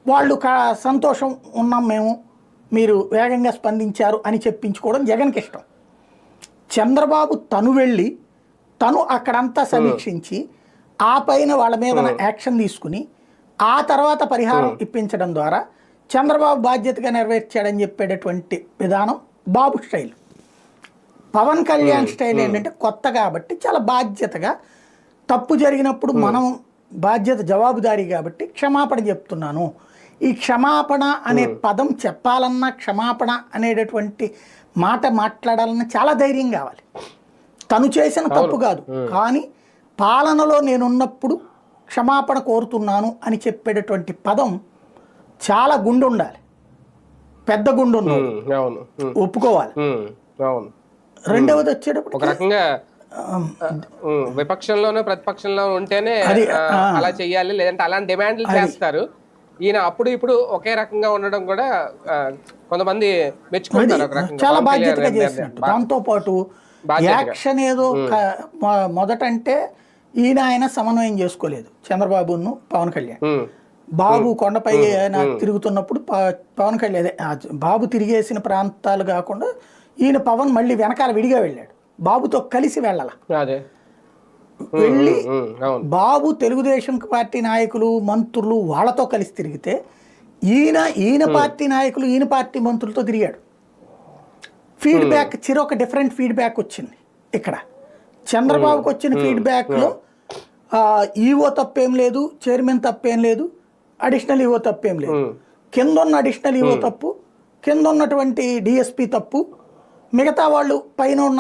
వాళ్ళు సంతోషం ఉన్నాం మేము, మీరు వేగంగా స్పందించారు అని చెప్పించుకోవడం జగన్కి ఇష్టం. చంద్రబాబు తను వెళ్ళి తను అక్కడంతా సమీక్షించి ఆ పైన వాళ్ళ మీద యాక్షన్ తీసుకుని ఆ తర్వాత పరిహారం ఇప్పించడం ద్వారా చంద్రబాబు బాధ్యతగా నెరవేర్చాడని చెప్పేటటువంటి విధానం బాబు స్టైల్. పవన్ కళ్యాణ్ స్టైల్ ఏంటంటే కొత్త కాబట్టి చాలా బాధ్యతగా, తప్పు జరిగినప్పుడు మనం బాధ్యత జవాబుదారీ కాబట్టి క్షమాపణ చెప్తున్నాను. ఈ క్షమాపణ అనే పదం చెప్పాలన్నా, క్షమాపణ అనేటటువంటి మాట మాట్లాడాలన్నా చాలా ధైర్యం కావాలి. తను చేసిన తప్పు కాదు, కానీ పాలనలో నేనున్నప్పుడు క్షమాపణ కోరుతున్నాను అని చెప్పేటటువంటి పదం చాలా గుండు ఉండాలి, పెద్ద గుండు ఉండాలి, ఒప్పుకోవాలి. రెండవది వచ్చేటప్పుడు ఒక రకంగా విపక్షంలోనూ ప్రతిపక్షంలో ఉంటేనే అలా చెయ్యాలి, లేదంటే అలాంటి డిమాండ్లు చేస్తారు. ఈయన అప్పుడు ఇప్పుడు ఒకే రకంగా ఉండడం కూడా కొంతమంది మెచ్చుకుంటారు. చాలా బాధ్యతగా చేసినట్టు. దాంతో పాటు యాక్షన్ ఏదో మొదటంటే ఆయన సమన్వయం చేసుకోలేదు చంద్రబాబును పవన్ కళ్యాణ్. బాబు కొండపై ఆయన తిరుగుతున్నప్పుడు పవన్ కళ్యాణ్ బాబు తిరిగేసిన ప్రాంతాలు కాకుండా ఈయన పవన్ మళ్ళీ వెనకాల విడిగా వెళ్ళాడు, బాబుతో కలిసి వెళ్ళాల. వెళ్ళి బాబు తెలుగుదేశం పార్టీ నాయకులు మంత్రులు వాళ్ళతో కలిసి తిరిగితే ఈయన పార్టీ నాయకులు ఈయన పార్టీ మంత్రులతో తిరిగాడు. ఫీడ్బ్యాక్ చిరొక డిఫరెంట్ ఫీడ్బ్యాక్ వచ్చింది. ఇక్కడ చంద్రబాబుకి వచ్చిన ఫీడ్బ్యాక్లో ఈవో తప్పేం లేదు, చైర్మన్ తప్పేం లేదు, అడిషనల్ ఈవో తప్పేం లేదు. కింద ఉన్న అడిషనల్ ఈవో తప్పు, కింద ఉన్నటువంటి డిఎస్పీ తప్పు, మిగతా వాళ్ళు పైన ఉన్న